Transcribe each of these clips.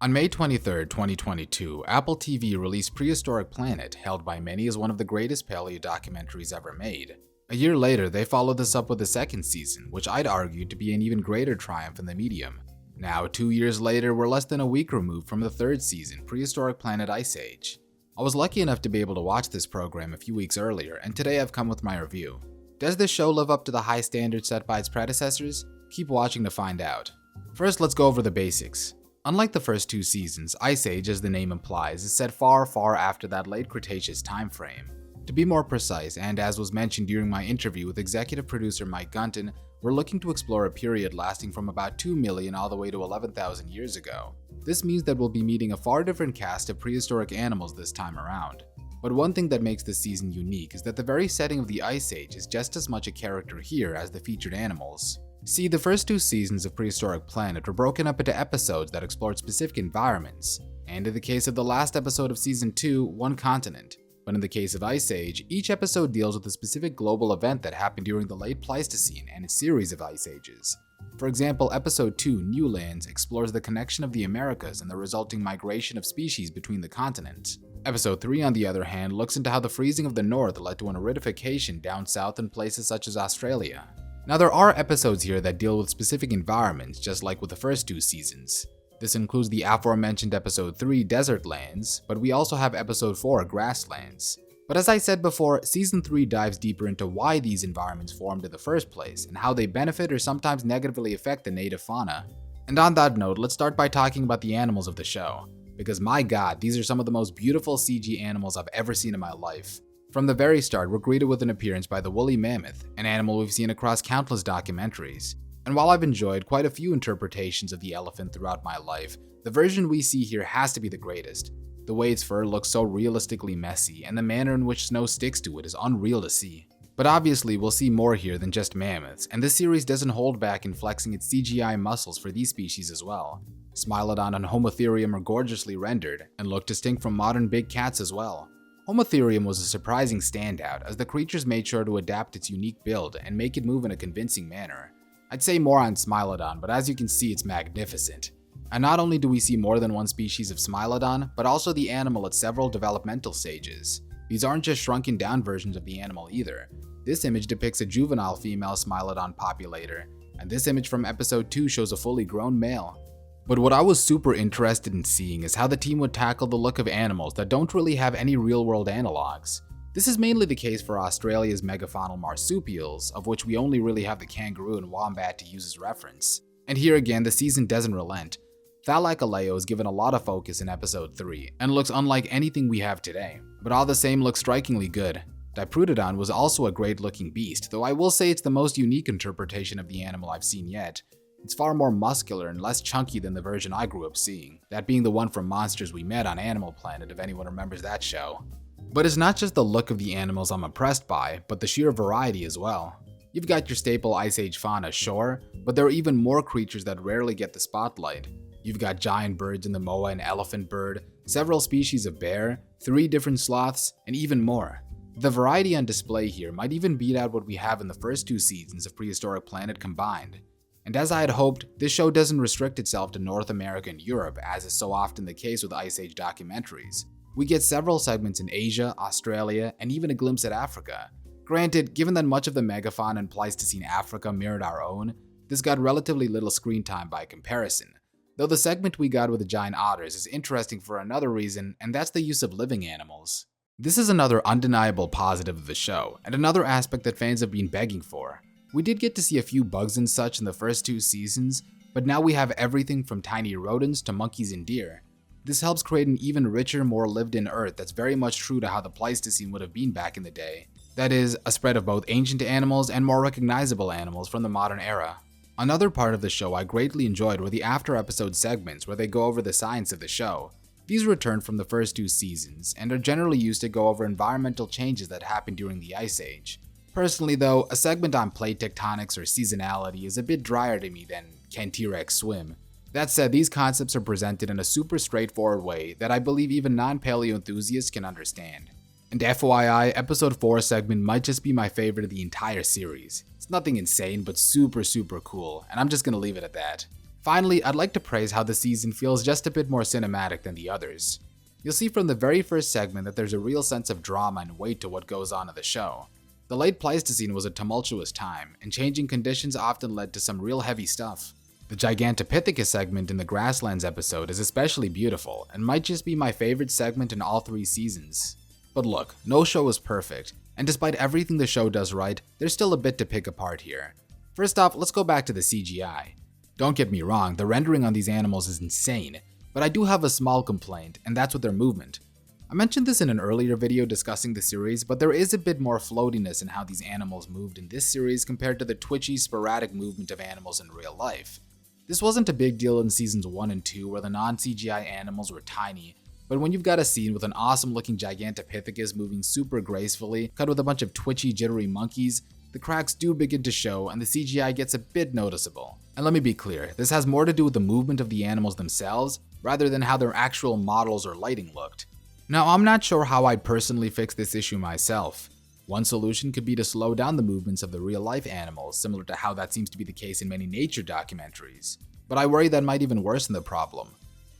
On May 23, 2022, Apple TV released Prehistoric Planet, hailed by many as one of the greatest paleo documentaries ever made. A year later, they followed this up with a second season, which I'd argue to be an even greater triumph in the medium. Now, 2 years later, we're less than a week removed from the third season, Prehistoric Planet Ice Age. I was lucky enough to be able to watch this program a few weeks earlier, and today I've come with my review. Does this show live up to the high standards set by its predecessors? Keep watching to find out. First, let's go over the basics. Unlike the first two seasons, Ice Age, as the name implies, is set far, far after that late Cretaceous time frame. To be more precise, and as was mentioned during my interview with executive producer Mike Gunton, we're looking to explore a period lasting from about 2 million all the way to 11,000 years ago. This means that we'll be meeting a far different cast of prehistoric animals this time around. But one thing that makes this season unique is that the very setting of the Ice Age is just as much a character here as the featured animals. See, the first two seasons of Prehistoric Planet were broken up into episodes that explored specific environments, and in the case of the last episode of Season 2, one continent. But in the case of Ice Age, each episode deals with a specific global event that happened during the late Pleistocene and a series of ice ages. For example, Episode 2, New Lands, explores the connection of the Americas and the resulting migration of species between the continents. Episode 3, on the other hand, looks into how the freezing of the North led to an aridification down south in places such as Australia. Now, there are episodes here that deal with specific environments, just like with the first two seasons. This includes the aforementioned Episode 3, Desert Lands, but we also have Episode 4, Grasslands. But as I said before, Season 3 dives deeper into why these environments formed in the first place, and how they benefit or sometimes negatively affect the native fauna. And on that note, let's start by talking about the animals of the show. Because my god, these are some of the most beautiful CG animals I've ever seen in my life. From the very start, we're greeted with an appearance by the woolly mammoth, an animal we've seen across countless documentaries. And while I've enjoyed quite a few interpretations of the elephant throughout my life, the version we see here has to be the greatest. The way its fur looks so realistically messy, and the manner in which snow sticks to it is unreal to see. But obviously, we'll see more here than just mammoths, and this series doesn't hold back in flexing its CGI muscles for these species as well. Smilodon and Homotherium are gorgeously rendered, and look distinct from modern big cats as well. Homotherium was a surprising standout, as the creatures made sure to adapt its unique build and make it move in a convincing manner. I'd say more on Smilodon, but as you can see, it's magnificent. And not only do we see more than one species of Smilodon, but also the animal at several developmental stages. These aren't just shrunken down versions of the animal either. This image depicts a juvenile female Smilodon populator, and this image from episode 2 shows a fully grown male. But what I was super interested in seeing is how the team would tackle the look of animals that don't really have any real-world analogs. This is mainly the case for Australia's megafaunal marsupials, of which we only really have the kangaroo and wombat to use as reference. And here again, the season doesn't relent. Thylacoleo is given a lot of focus in episode 3, and looks unlike anything we have today, but all the same looks strikingly good. Diprotodon was also a great looking beast, though I will say it's the most unique interpretation of the animal I've seen yet. It's far more muscular and less chunky than the version I grew up seeing, that being the one from Monsters We Met on Animal Planet if anyone remembers that show. But it's not just the look of the animals I'm impressed by, but the sheer variety as well. You've got your staple Ice Age fauna, sure, but there are even more creatures that rarely get the spotlight. You've got giant birds in the moa and elephant bird, several species of bear, 3 different sloths, and even more. The variety on display here might even beat out what we have in the first 2 seasons of Prehistoric Planet combined. And as I had hoped, this show doesn't restrict itself to North America and Europe, as is so often the case with Ice Age documentaries. We get several segments in Asia, Australia, and even a glimpse at Africa. Granted, given that much of the megafauna in Pleistocene Africa mirrored our own, this got relatively little screen time by comparison. Though the segment we got with the giant otters is interesting for another reason, and that's the use of living animals. This is another undeniable positive of the show, and another aspect that fans have been begging for. We did get to see a few bugs and such in the first 2 seasons, but now we have everything from tiny rodents to monkeys and deer. This helps create an even richer, more lived-in Earth that's very much true to how the Pleistocene would have been back in the day. That is, a spread of both ancient animals and more recognizable animals from the modern era. Another part of the show I greatly enjoyed were the after-episode segments where they go over the science of the show. These returned from the first 2 seasons, and are generally used to go over environmental changes that happened during the Ice Age. Personally though, a segment on plate tectonics or seasonality is a bit drier to me than can T-Rex swim. That said, these concepts are presented in a super straightforward way that I believe even non-paleo enthusiasts can understand. And FYI, episode 4 segment might just be my favorite of the entire series. It's nothing insane, but super cool, and I'm just gonna leave it at that. Finally, I'd like to praise how the season feels just a bit more cinematic than the others. You'll see from the very first segment that there's a real sense of drama and weight to what goes on in the show. The late Pleistocene was a tumultuous time, and changing conditions often led to some real heavy stuff. The Gigantopithecus segment in the Grasslands episode is especially beautiful, and might just be my favorite segment in all 3 seasons. But look, no show is perfect, and despite everything the show does right, there's still a bit to pick apart here. First off, let's go back to the CGI. Don't get me wrong, the rendering on these animals is insane, but I do have a small complaint, and that's with their movement. I mentioned this in an earlier video discussing the series, but there is a bit more floatiness in how these animals moved in this series compared to the twitchy, sporadic movement of animals in real life. This wasn't a big deal in seasons 1 and 2 where the non-CGI animals were tiny, but when you've got a scene with an awesome looking Gigantopithecus moving super gracefully, cut with a bunch of twitchy, jittery monkeys, the cracks do begin to show and the CGI gets a bit noticeable. And let me be clear, this has more to do with the movement of the animals themselves, rather than how their actual models or lighting looked. Now, I'm not sure how I'd personally fix this issue myself. One solution could be to slow down the movements of the real-life animals, similar to how that seems to be the case in many nature documentaries. But I worry that might even worsen the problem.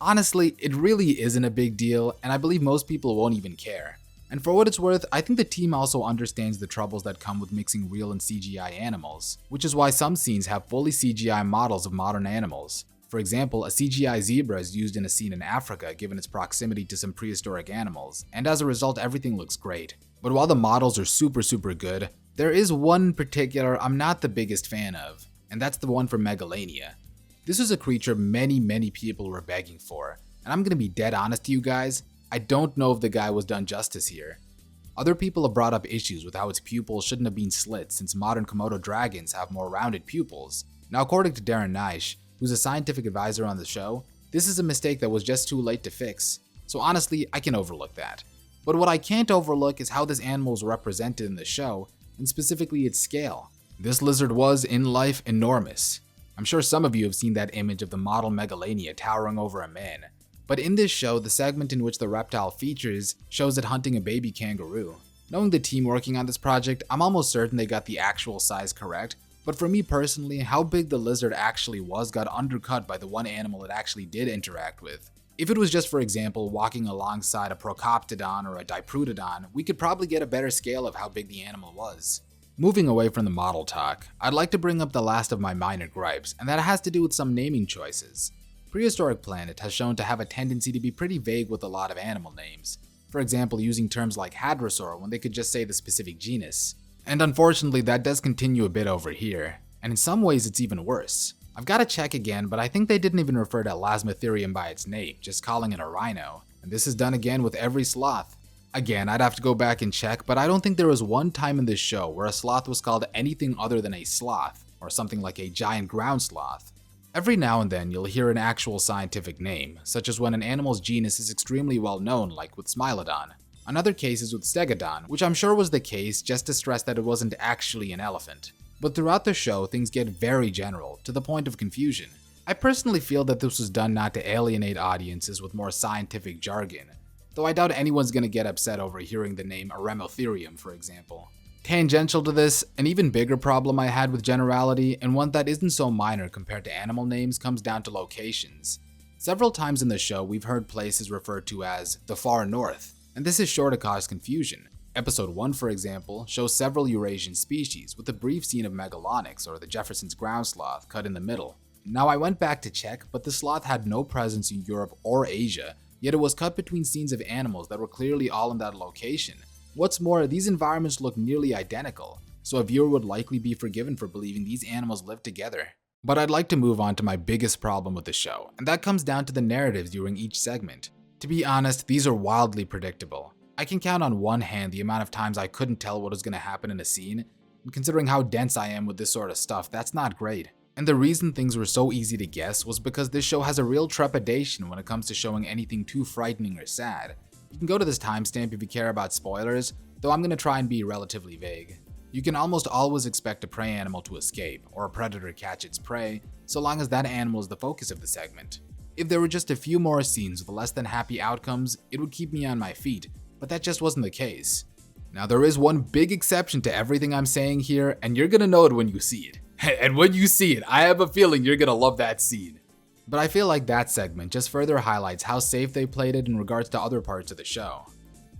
Honestly, it really isn't a big deal, and I believe most people won't even care. And for what it's worth, I think the team also understands the troubles that come with mixing real and CGI animals, which is why some scenes have fully CGI models of modern animals. For example, a CGI zebra is used in a scene in Africa given its proximity to some prehistoric animals, and as a result everything looks great. But while the models are super good, there is one in particular I'm not the biggest fan of, and that's the one for Megalania. This is a creature many people were begging for, and I'm gonna be dead honest to you guys, I don't know if the guy was done justice here. Other people have brought up issues with how its pupils shouldn't have been slit since modern Komodo dragons have more rounded pupils. Now according to Darren Neisch, who's a scientific advisor on the show, this is a mistake that was just too late to fix. So honestly, I can overlook that. But what I can't overlook is how this animal was represented in the show, and specifically its scale. This lizard was, in life, enormous. I'm sure some of you have seen that image of the model Megalania towering over a man. But in this show, the segment in which the reptile features shows it hunting a baby kangaroo. Knowing the team working on this project, I'm almost certain they got the actual size correct, but for me personally, how big the lizard actually was got undercut by the one animal it actually did interact with. If it was just, for example, walking alongside a Procoptodon or a Diprotodon, we could probably get a better scale of how big the animal was. Moving away from the model talk, I'd like to bring up the last of my minor gripes, and that has to do with some naming choices. Prehistoric Planet has shown to have a tendency to be pretty vague with a lot of animal names. For example, using terms like hadrosaur when they could just say the specific genus. And unfortunately, that does continue a bit over here, and in some ways it's even worse. I've got to check again, but I think they didn't even refer to Elasmotherium by its name, just calling it a rhino, and this is done again with every sloth. Again, I'd have to go back and check, but I don't think there was one time in this show where a sloth was called anything other than a sloth, or something like a giant ground sloth. Every now and then you'll hear an actual scientific name, such as when an animal's genus is extremely well known, like with Smilodon. Another case is with Stegodon, which I'm sure was the case just to stress that it wasn't actually an elephant. But throughout the show, things get very general, to the point of confusion. I personally feel that this was done not to alienate audiences with more scientific jargon, though I doubt anyone's gonna get upset over hearing the name Eremotherium, for example. Tangential to this, an even bigger problem I had with generality, and one that isn't so minor compared to animal names, comes down to locations. Several times in the show, we've heard places referred to as the far north, and this is sure to cause confusion. Episode 1, for example, shows several Eurasian species, with a brief scene of Megalonyx, or the Jefferson's ground sloth, cut in the middle. Now I went back to check, but the sloth had no presence in Europe or Asia, yet it was cut between scenes of animals that were clearly all in that location. What's more, these environments look nearly identical, so a viewer would likely be forgiven for believing these animals lived together. But I'd like to move on to my biggest problem with the show, and that comes down to the narratives during each segment. To be honest, these are wildly predictable. I can count on one hand the amount of times I couldn't tell what was going to happen in a scene, and considering how dense I am with this sort of stuff, that's not great. And the reason things were so easy to guess was because this show has a real trepidation when it comes to showing anything too frightening or sad. You can go to this timestamp if you care about spoilers, though I'm going to try and be relatively vague. You can almost always expect a prey animal to escape, or a predator catch its prey, so long as that animal is the focus of the segment. If there were just a few more scenes with less than happy outcomes, it would keep me on my feet, but that just wasn't the case. Now there is one big exception to everything I'm saying here, and you're gonna know it when you see it. And when you see it, I have a feeling you're gonna love that scene. But I feel like that segment just further highlights how safe they played it in regards to other parts of the show.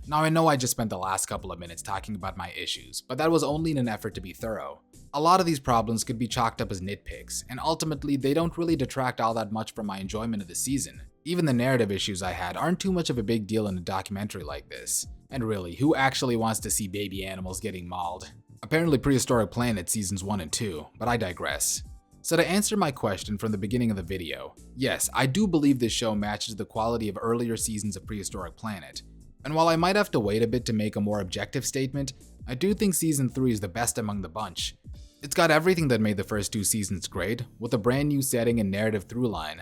Now I know I just spent the last couple of minutes talking about my issues, but that was only in an effort to be thorough. A lot of these problems could be chalked up as nitpicks, and ultimately they don't really detract all that much from my enjoyment of the season. Even the narrative issues I had aren't too much of a big deal in a documentary like this. And really, who actually wants to see baby animals getting mauled? Apparently Prehistoric Planet seasons 1 and 2, but I digress. So to answer my question from the beginning of the video, yes, I do believe this show matches the quality of earlier seasons of Prehistoric Planet. And while I might have to wait a bit to make a more objective statement, I do think season 3 is the best among the bunch. It's got everything that made the first 2 seasons great, with a brand new setting and narrative throughline.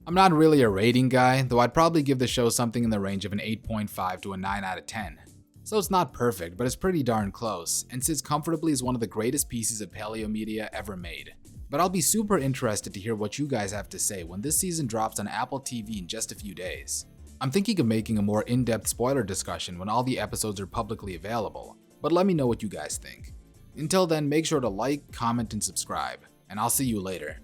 I'm not really a rating guy, though I'd probably give the show something in the range of an 8.5 to a 9 out of 10. So it's not perfect, but it's pretty darn close, and sits comfortably as one of the greatest pieces of paleo media ever made. But I'll be super interested to hear what you guys have to say when this season drops on Apple TV in just a few days. I'm thinking of making a more in-depth spoiler discussion when all the episodes are publicly available, but let me know what you guys think. Until then, make sure to like, comment, and subscribe, and I'll see you later.